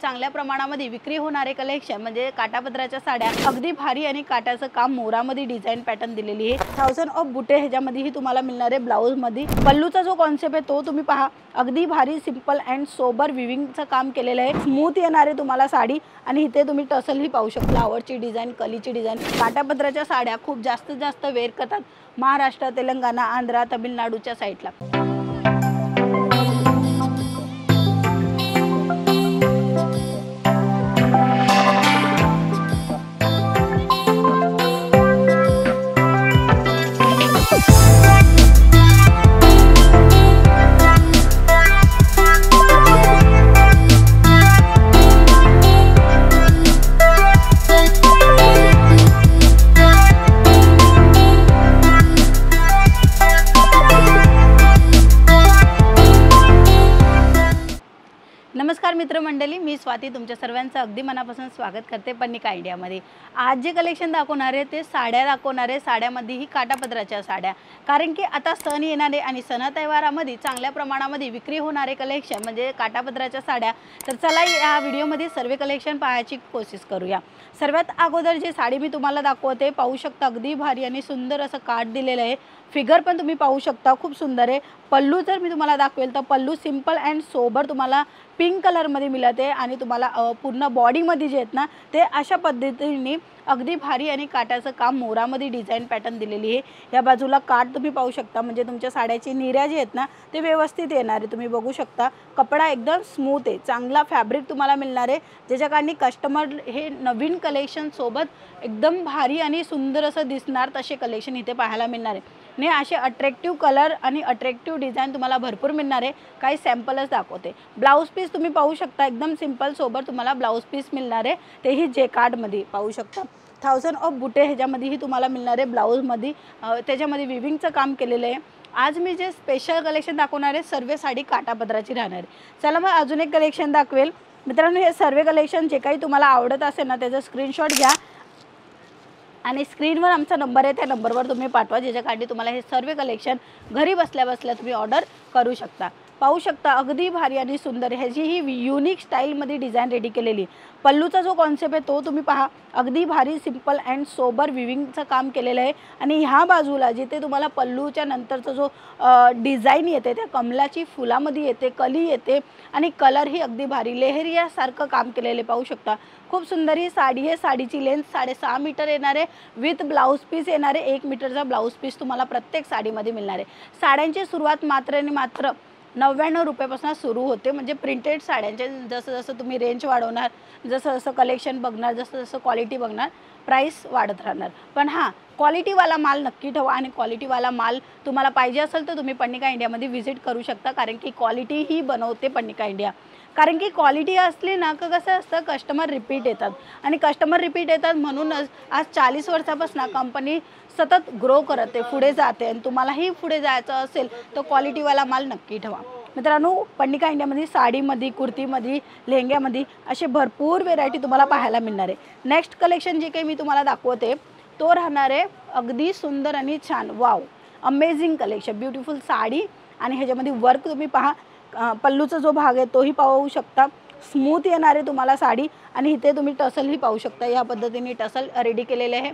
चांगल्या प्रमाणामध्ये विक्री होणारे कलेक्शन म्हणजे काठापदराच्या साड्या अगदी भारी आणि काठाचं काम मोरामध्ये डिझाइन पॅटर्न दिलेली आहे। 1000 ऑफ बुटे ह्याच्यामध्येही तुम्हाला मिळणार आहे। ब्लाउज मध्ये पल्लूचा जो कॉन्सेप्ट आहे तो तुम्ही पहा, अगदी भारी सिंपल अँड सोबर विविंगचं काम केलेलं आहे। स्मूथ येणारे तुम्हाला साडी आणि इथे तुम्ही टसलही पाहू शकता, फ्लावरची डिझाइन, कलीची डिझाइन। काठापदराच्या साड्या खूप जास्तीत जास्त वेअर करतात महाराष्ट्र, तेलंगणा, आंध्र, तामिळनाडूच्या साईडला। नमस्कार मित्रमंडळी, मी स्वाती तुमच्या सर्वांचं अगदी मनापासून स्वागत करते पन्निका इंडियामध्ये। आज जे कलेक्शन दाखवणार आहे ते साड्या दाखवणार आहे। साड्यामध्येही काठापदराच्या साड्या, कारण की आता सण येणारे आणि सण-त्योहारामध्ये चांगल्या प्रमाणामध्ये विक्री होणारे कलेक्शन म्हणजे काठापदराच्या साड्या। तर चला या व्हिडिओमध्ये सर्व कलेक्शन पाहायची कोशिश करूया। सर्वात अगोदर जी साडी मी तुम्हाला दाखवते पाहू शकता, अगदी भारी आणि सुंदर असं काठ दिलेलं आहे। फिगर पण तुम्ही पाहू शकता, खूप सुंदर आहे। पल्लू जर मी तुम्हाला दाखवेल तर पल्लू सिंपल अँड सोबर तुम्हाला पिंक कलर मध्ये मिळत आहे आणि तुम्हाला पूर्ण बॉडी मध्ये जे आहेत ना ते अशा पद्धतीने अगदी भारी आणि काठाचं काम मोरामध्ये डिझाइन पॅटर्न दिलेली आहे। या बाजूला काठ तुम्ही पाहू शकता, म्हणजे तुमच्या साड्याची निर्या जे आहेत ना ते व्यवस्थित येणार आहे। तुम्ही बघू शकता कपडा एकदम स्मूथ आहे, चांगला फॅब्रिक तुम्हाला मिळणार आहे, ज्याच्या कारणी कस्टमर हे नवीन कलेक्शन सोबत एकदम भारी आणि सुंदर असं दिसणार तसे कलेक्शन इथे पाहायला मिळणार आहे। ने असे अट्रॅक्टिव्ह कलर आणि अट्रॅक्टिव्ह डिझाइन तुम्हाला भरपूर मिळणार आहे। काही सॅम्पलच दाखवते। ब्लाउज पीस तुम्ही पाहू शकता, एकदम सिंपल सोबर तुम्हाला ब्लाउज पीस मिळणार आहे, तेही जेकार्ड मध्ये पाहू शकता। 1000 ऑफ बुटे ह्याच्यामध्येही तुम्हाला मिळणार आहे। ब्लाउज मध्ये त्याच्यामध्ये विविंगचं काम केलेलं आहे। आज मी जे स्पेशल कलेक्शन दाखवणार आहे सर्व साडी काठापदराची राहणार आहे। चला मग अजून एक कलेक्शन दाखवेल मित्रांनो। हे सर्व कलेक्शन जे काही तुम्हाला आवडत असेल ना त्याचा स्क्रीनशॉट घ्या आणि स्क्रीनवर आमचा नंबर आहे त्या नंबरवर तुम्ही पाठवा, ज्याच्यासाठी तुम्हाला हे सर्व कलेक्शन घरी बसल्या बसल्या तुम्ही ऑर्डर करू शकता। पाहू शकता अगदी भारी आणि सुंदर ह्याची ही युनिक स्टाईलमध्ये डिझाइन रेडी केलेली। पल्लूचा जो कॉन्सेप्ट आहे तो तुम्ही पहा, अगदी भारी सिंपल अँड सोबर विविंगचं काम केलेलं आहे आणि ह्या बाजूला जिथे तुम्हाला पल्लूच्या नंतरचा जो डिझाइन येते त्या कमलाची फुलामध्ये येते, कली येते आणि कलरही अगदी भारी लेहरियासारखं काम केलेले पाहू शकता। खूप सुंदर ही साडी आहे। साडीची लेंथ 6.5 मीटर येणार आहे, विथ ब्लाउज पीस येणार आहे। 1 मीटरचा ब्लाउज पीस तुम्हाला प्रत्येक साडीमध्ये मिळणार आहे। साड्यांची सुरुवात मात्र आणि मात्र 99 रुपयापासून सुरू होते, म्हणजे प्रिंटेड साड्यांचे जसं जसं तुम्ही रेंज वाढवणार, जसं जसं कलेक्शन बघणार, जसं जसं क्वालिटी बघणार, प्राइस वाढत राहणार। पण हां, क्वालिटीवाला माल नक्की ठेवा आणि क्वालिटीवाला माल तुम्हाला पाहिजे असेल तर तुम्ही पन्निका इंडियामध्ये व्हिजिट करू शकता, कारण की क्वालिटी ही बनवते पन्निका इंडिया। कारण की क्वालिटी असली ना का कसं असतं, कस्टमर रिपीट येतात आणि कस्टमर रिपीट येतात म्हणूनच आज 40 वर्षापासून कंपनी सतत ग्रो करते, पुढे जाते आणि तुम्हालाही पुढे जायचं असेल तर क्वालिटीवाला माल नक्की ठेवा। मित्रांनो, पन्निका इंडियामध्ये साडीमध्ये, कुर्तीमध्ये, लेहंग्यामध्ये असे भरपूर व्हेरायटी तुम्हाला पाहायला मिळणार आहे। नेक्स्ट कलेक्शन जे काही मी तुम्हाला दाखवते तो राहणार आहे अगदी सुंदर आणि छान, wow amazing collection, beautiful sari आणि ह्याच्यामध्ये वर्क तुम्ही पहा। पल्लूचा जो भाग आहे तोही पाहू शकता, स्मूथ येणार आहे तुम्हाला साडी आणि इथे तुम्ही टसलही पाहू शकता। या पद्धतीने टसल रेडी केलेले आहे।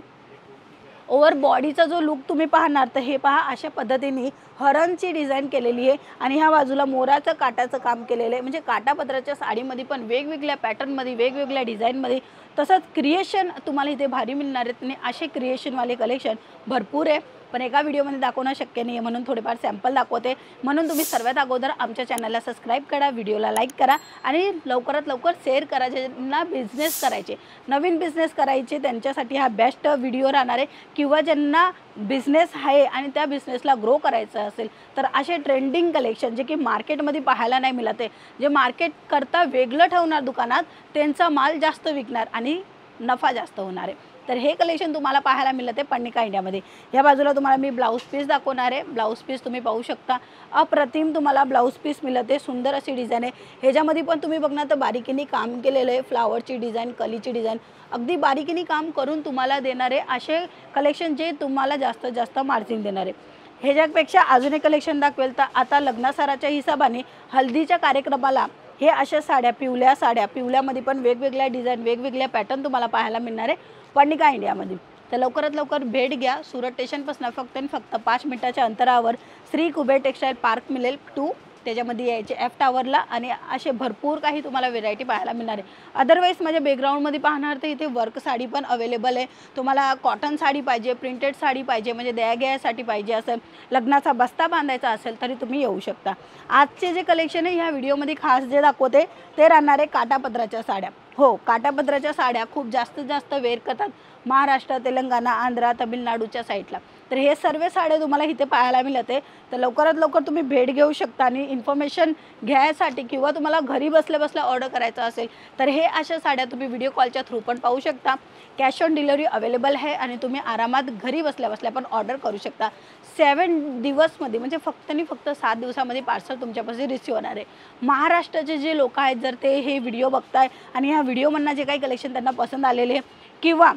ओव्हर बॉडीचा जो लुक तुम्ही पाहणार तर हे पहा, अशा पद्धतीने हरणची डिझाइन केलेली आहे आणि ह्या बाजूला मोराचं काटाचं काम केलेलं आहे। म्हणजे काठापदराच्या साडीमध्ये पण वेगवेगळ्या पॅटर्नमध्ये, वेगवेगळ्या डिझाईनमध्ये, तसंच क्रिएशन तुम्हाला इथे भारी मिळणार आहेत आणि असे क्रिएशनवाले कलेक्शन भरपूर आहे, पण एका व्हिडिओमध्ये दाखवणं शक्य नाही आहे म्हणून थोडेफार सॅम्पल दाखवते। म्हणून तुम्ही सर्वात अगोदर आमच्या चॅनलला सबस्क्राईब करा, व्हिडिओला लाईक करा आणि लवकरात लवकर शेअर करा। ज्यांना बिझनेस करायचे, नवीन बिझनेस करायचे त्यांच्यासाठी हा बेस्ट व्हिडिओ राहणार आहे, किंवा ज्यांना बिझनेस आहे आणि त्या बिझनेसला ग्रो करायचं असेल तर असे ट्रेंडिंग कलेक्शन जे की मार्केटमध्ये पाहायला नाही मिळत आहे, जे मार्केट करता वेगळं ठेवणार दुकानात, त्यांचा माल जास्त विकणार आणि नफा जास्त होणार आहे। तर हे कलेक्शन तुम्हाला पाहायला मिळत आहे पन्निका इंडियामध्ये। या बाजूला तुम्हाला मी ब्लाउज पीस दाखवणार आहे। ब्लाउज पीस तुम्ही पाहू शकता, अप्रतिम तुम्हाला ब्लाउज पीस मिळत आहे। सुंदर अशी डिझाइन आहे। ह्याच्यामध्ये पण तुम्ही बघणार तर बारीकीने काम केलेलं आहे, फ्लावरची डिझाइन, कलीची डिझाइन, अगदी बारीकीने काम करून तुम्हाला देणारे असे कलेक्शन जे तुम्हाला जास्तीत जास्त मार्जिन देणार आहे। ह्याच्यापेक्षा अजून एक कलेक्शन दाखवेल तर आता लग्नासराच्या हिशोबाने हल्दीच्या कार्यक्रमाला हे अशा साड्या, पिवळ्या साड्या, पिवळ्यामध्ये पण वेगवेगळ्या डिझाईन, वेगवेगळ्या पॅटर्न तुम्हाला पाहायला मिळणार आहे पर्णिका इंडियामध्ये। तर लवकरात लवकर भेट घ्या। सुरत स्टेशनपासून फक्त आणि फक्त 5 मिनिटाच्या अंतरावर श्री कुबेर टेक्सटाईल पार्क मिळेल 2, त्याच्यामध्ये यायचे F टावरला आणि असे भरपूर काही तुम्हाला व्हेरायटी पाहायला मिळणार आहे। अदरवाईज माझ्या बॅकग्राऊंडमध्ये पाहणार तर इथे वर्क साडी पण अवेलेबल आहे। तुम्हाला कॉटन साडी पाहिजे, प्रिंटेड साडी पाहिजे, म्हणजे द्यायघ्यासाठी पाहिजे असेल, लग्नाचा बस्ता बांधायचा असेल तरी तुम्ही येऊ शकता। आजचे जे कलेक्शन आहे ह्या व्हिडिओमध्ये खास जे दाखवते ते राहणार आहे काठापदराच्या साड्या। हो, काठापदराच्या साड्या खूप जास्तीत जास्त वेअर करतात महाराष्ट्र, तेलंगणा, आंध्र, तमिळनाडूच्या साईडला। तर हे सर्व साड्या तुम्हाला इथे पाहायला मिळते। तर लवकरात लवकर तुम्ही भेट घेऊ शकता आणि इन्फॉर्मेशन घ्यायसाठी किंवा तुम्हाला घरी बसल्या बसल्या ऑर्डर करायचं असेल तर हे अशा साड्या तुम्ही व्हिडिओ कॉलच्या थ्रू पण पाहू शकता। कॅश ऑन डिलिव्हरी अवेलेबल आहे आणि तुम्ही आरामात घरी बसल्या बसल्या पण ऑर्डर करू शकता। 7 दिवसमध्ये म्हणजे फक्त आणि फक्त 7 दिवसामध्ये पार्सल तुमच्यापाशी रिसीव होणार आहे। महाराष्ट्राचे जे लोक आहेत जर ते हे व्हिडिओ बघताय आणि ह्या व्हिडिओमधनं जे काही कलेक्शन त्यांना पसंत आलेले किंवा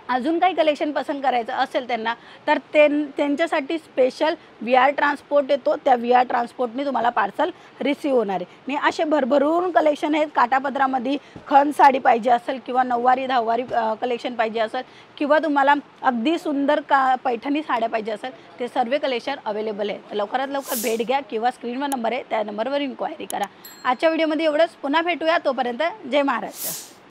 अजून काही कलेक्शन पसंत करायचं असेल त्यांना तर त्यांच्यासाठी स्पेशल VR ट्रान्सपोर्ट येतो, त्या VR ट्रान्सपोर्टने तुम्हाला पार्सल रिसीव होणार आहे। आणि असे भरभरून कलेक्शन आहेत काठापदरामध्ये। खण साडी पाहिजे असेल किंवा नऊवारी दहावारी कलेक्शन पाहिजे असेल किंवा तुम्हाला अगदी सुंदर पैठणी साड्या पाहिजे असेल ते सर्व कलेक्शन अवेलेबल आहे। तर लवकरात लवकर भेट घ्या किंवा स्क्रीनवर नंबर आहे त्या नंबरवर इन्क्वायरी करा। आजच्या व्हिडिओमध्ये एवढंच, पुन्हा भेटूया, तोपर्यंत जय महाराष्ट्र।